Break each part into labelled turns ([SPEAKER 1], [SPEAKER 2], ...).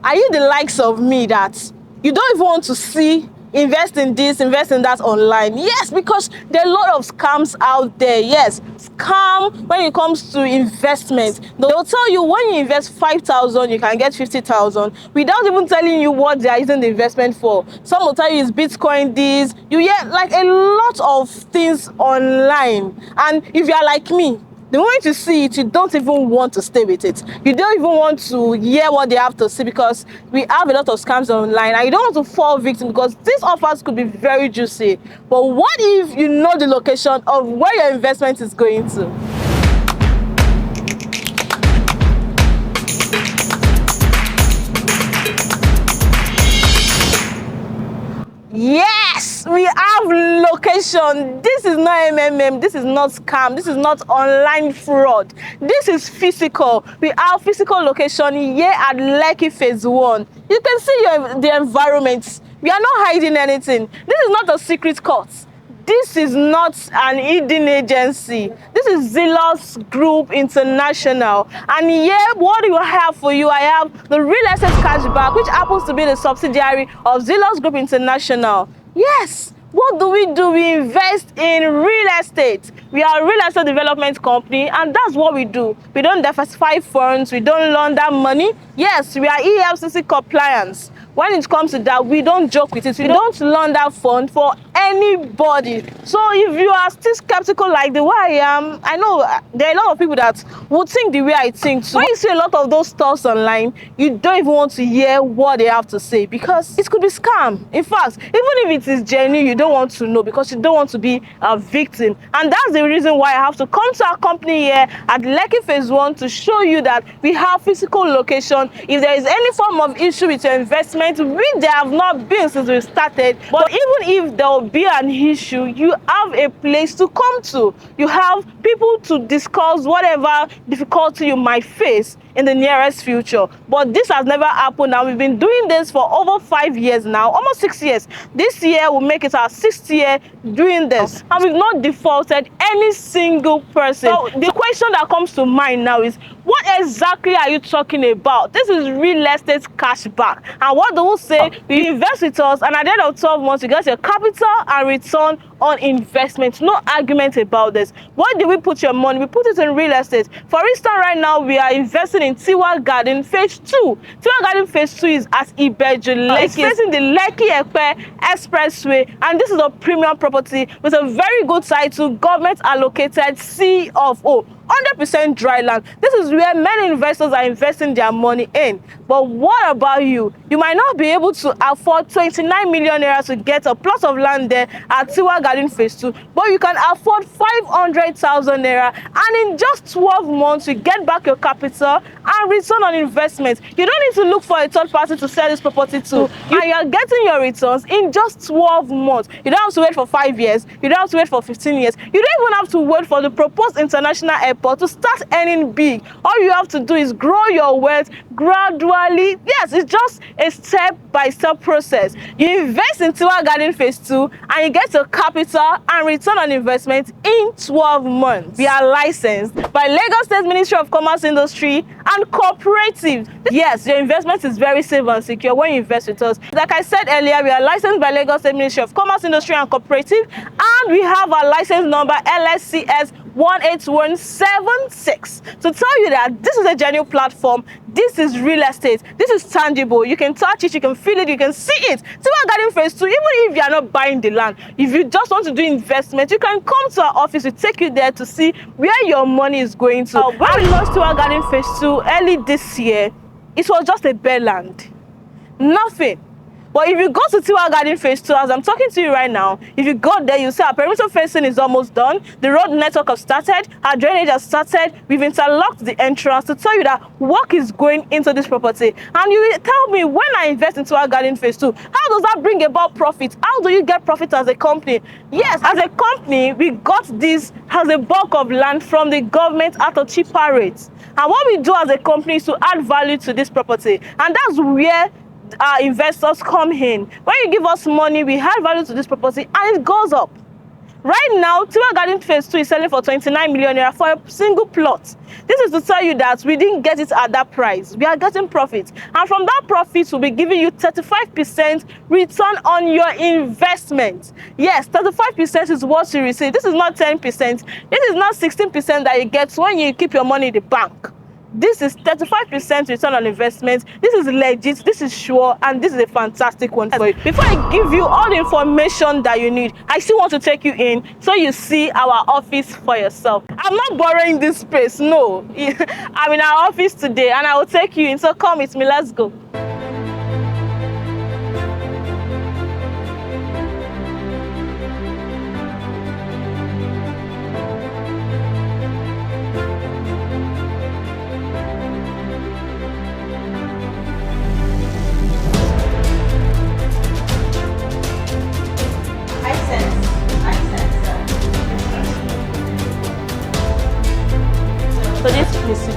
[SPEAKER 1] Are you the likes of me that you don't even want to see invest in this, invest in that online? Yes, because there are a lot of scams out there. Yes, scam when it comes to investment. They'll tell you when you invest 5,000, you can get 50,000 without even telling you what they are using the investment for. Some will tell you it's Bitcoin, this. You hear like a lot of things online. And if you are like me, the moment you see it, you don't even want to stay with it. You don't even want to hear what they have to say, because we have a lot of scams online and you don't want to fall victim, because these offers could be very juicy. But what if you know the location of where your investment is going to? Yes, we have location. This is not MMM, this is not scam, this is not online fraud. This is physical. We have physical location here at Lekki Phase 1. You can see the environment. We are not hiding anything. This is not a secret court. This is not an hidden agency. This is Zelos Group International. And here, what do I have for you? I have the Real Estate Cashback, which happens to be the subsidiary of Zelos Group International. Yes, what do? We invest in real estate. We are a real estate development company, and that's what we do. We don't diversify funds, we don't launder money. Yes, we are EFCC compliance. When it comes to that, we don't joke with it. We don't launder fund for anybody. So if you are still skeptical like the way I am, I know there are a lot of people that would think the way I think too. When you see a lot of those stuffs online, you don't even want to hear what they have to say, because it could be scam. In fact, even if it is genuine, you don't want to know, because you don't want to be a victim. And that's the reason why I have to come to our company here at Lekki Phase 1 to show you that we have physical location. If there is any form of issue with your investment, which there have not been since we started, but even if there will be an issue, you have a place to come to. You have people to discuss whatever difficulty you might face in the nearest future. But this has never happened, and we've been doing this for over 5 years now, almost 6 years. This year will make it our 6th year doing this, and we've not defaulted any single person. So the question that comes to mind now is, what exactly are you talking about? This is real estate cashback. And what do we say? We invest with us, and at the end of 12 months, you get your capital and return on investment. No argument about this. Where do we put your money? We put it in real estate. For instance, right now, we are investing in Tiwa Garden Phase 2. Tiwa Garden Phase 2 is at Ibeju, Lekki. It's facing the Lekki-Epe Expressway, and this is a premium property with a very good title, government allocated CFO. 100% dry land. This is where many investors are investing their money in. But what about you? You might not be able to afford 29 million naira to get a plot of land there at Tiwa Garden Phase 2, but you can afford 500,000 naira, and in just 12 months you get back your capital and return on investment. You don't need to look for a third party to sell this property to, and you are getting your returns in just 12 months. You don't have to wait for 5 years. You don't have to wait for 15 years. You don't even have to wait for the proposed international airport to start earning big. All you have to do is grow your wealth gradually. Yes, it's just a step-by-step process. You invest in Tiwa Garden Phase 2 and you get your capital and return on investment in 12 months. We are licensed by Lagos State Ministry of Commerce, Industry and Cooperative. Yes, your investment is very safe and secure when you invest with us. Like I said earlier, we are licensed by Lagos State Ministry of Commerce, Industry and Cooperative, and we have our license number LSCS 18176 to tell you that this is a genuine platform. This is real estate. This is tangible. You can touch it, you can feel it, you can see it. Tiwa Garden Phase 2, even if you are not buying the land, if you just want to do investment, you can come to our office. We take you there to see where your money is going to. When we launched Tiwa Garden Phase 2 early this year, it was just a bare land. Nothing. But if you go to Tiwa Garden Phase 2, as I'm talking to you right now, if you go there, you see our perimeter fencing is almost done. The road network has started. Our drainage has started. We've interlocked the entrance to tell you that work is going into this property. And you will tell me, when I invest into Tiwa Garden Phase 2, how does that bring about profit? How do you get profit as a company? Yes, as a company, we got this as a bulk of land from the government at a cheaper rate. And what we do as a company is to add value to this property. And that's where our investors come in. When you give us money, we add value to this property and it goes up. Right now, Tiwa Garden Phase 2 is selling for 29 million naira for a single plot. This is to tell you that we didn't get it at that price. We are getting profit. And from that profit, we'll be giving you 35% return on your investment. Yes, 35% is what you receive. This is not 10%. This is not 16% that you get when you keep your money in the bank. This is 35% return on investment. This is legit, this is sure, and this is a fantastic one for you. Before I give you all the information that you need, I still want to take you in so you see our office for yourself. I'm not borrowing this space, no. I'm in our office today and I will take you in, so come with me, let's go. So this is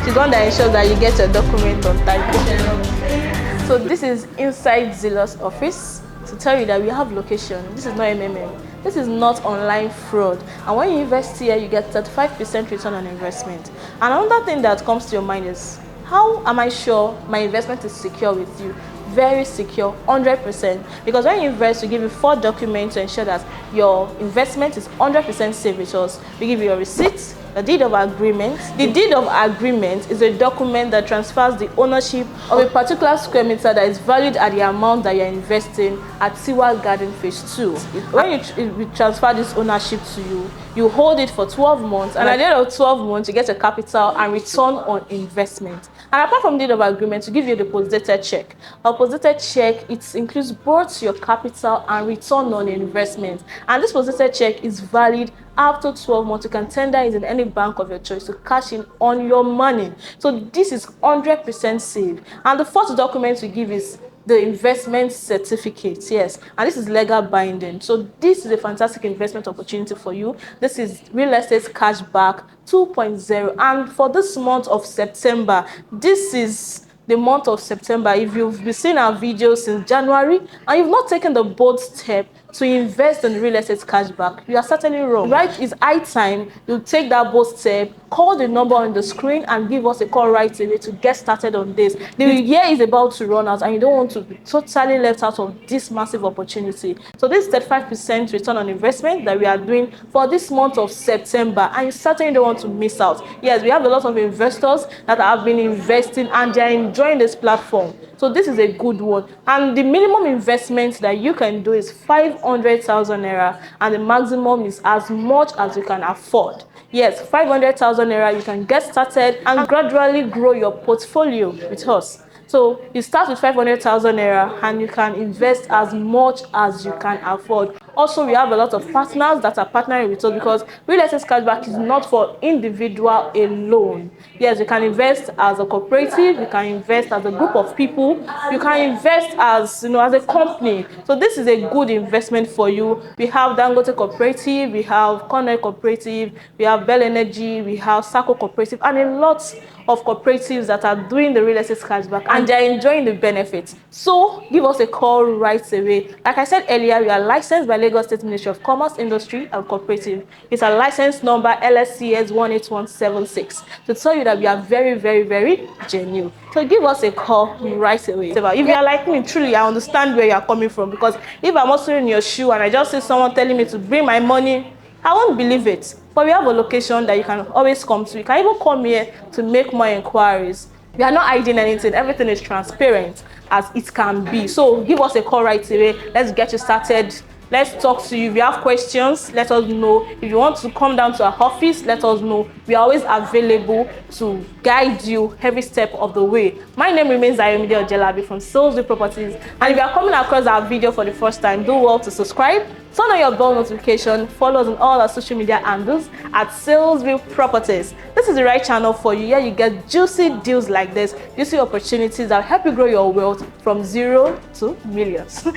[SPEAKER 1] the one that ensures that you get your document on time. So this is inside Zilla's office to tell you that we have location. This is not MMM. This is not online fraud. And when you invest here, you get 35% return on investment. And another thing that comes to your mind is, how am I sure my investment is secure with you? Very secure, 100%. Because when you invest, we give you 4 documents to ensure that your investment is 100% safe with us. We give you your receipts, the deed of agreement. The deed of agreement is a document that transfers the ownership of a particular square meter that is valued at the amount that you're investing at Tiwa Garden Phase 2. When we transfer this ownership to you, you hold it for 12 months, and at the end of 12 months, you get a capital and return on investment. And apart from deed of agreement, to give you a deposited check. A deposited check, it includes both your capital and return on investment. And this deposited check is valid after 12 months. You can tender it in any bank of your choice to cash in on your money. So this is 100% safe. And the first document we give is the investment certificate. Yes, and this is legal binding. So this is a fantastic investment opportunity for you. This is Real Estate Cashback 2.0, and for this month of September, this is the month of September. If you've been seeing our videos since January and you've not taken the bold step to invest in real estate cashback, you are certainly wrong. Right, it's high time you take that bold step. Call the number on the screen and give us a call right away to get started on this. The year is about to run out and you don't want to be totally left out of this massive opportunity. So this 35% return on investment that we are doing for this month of September, and you certainly don't want to miss out. Yes, we have a lot of investors that have been investing and they're enjoying this platform. So this is a good one. And the minimum investment that you can do is 500,000 naira, and the maximum is as much as you can afford. Yes, 500,000 naira, you can get started and gradually grow your portfolio with us. So you start with 500,000 naira and you can invest as much as you can afford. Also, we have a lot of partners that are partnering with us, because real estate cashback is not for individual alone. Yes, you can invest as a cooperative, you can invest as a group of people, you can invest as as a company. So this is a good investment for you. We have Dangote Cooperative, we have Cornell Cooperative, we have Bell Energy, we have Sako Cooperative, and a lot of cooperatives that are doing the real estate cashback and they're enjoying the benefits. So give us a call right away. Like I said earlier, we are licensed by Lagos State Ministry of Commerce, Industry and Cooperative. It's a license number LSCS 18176 to tell you that we are very, very, very genuine. So give us a call right away. If you are like me, truly, I understand where you are coming from, because if I'm also in your shoe and I just see someone telling me to bring my money, I won't believe it. But we have a location that you can always come to. You can even come here to make more inquiries. We are not hiding anything. Everything is transparent as it can be. So give us a call right away. Let's get you started. Let's talk to you. If you have questions, let us know. If you want to come down to our office, let us know. We are always available to guide you every step of the way. My name remains Ayomide Ojelabi from Salesville Properties. And if you are coming across our video for the first time, do well to subscribe, turn on your bell notification, follow us on all our social media handles at Salesville Properties. This is the right channel for you. Here you get juicy deals like this, juicy opportunities that will help you grow your wealth from 0 to millions.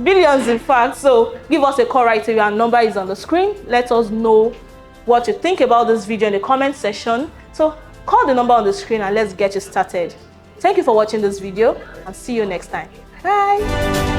[SPEAKER 1] Billions, in fact. So give us a call right away. Our number is on the screen. Let us know what you think about this video in the comment section. So call the number on the screen and let's get you started. Thank you for watching this video and see you next time. Bye.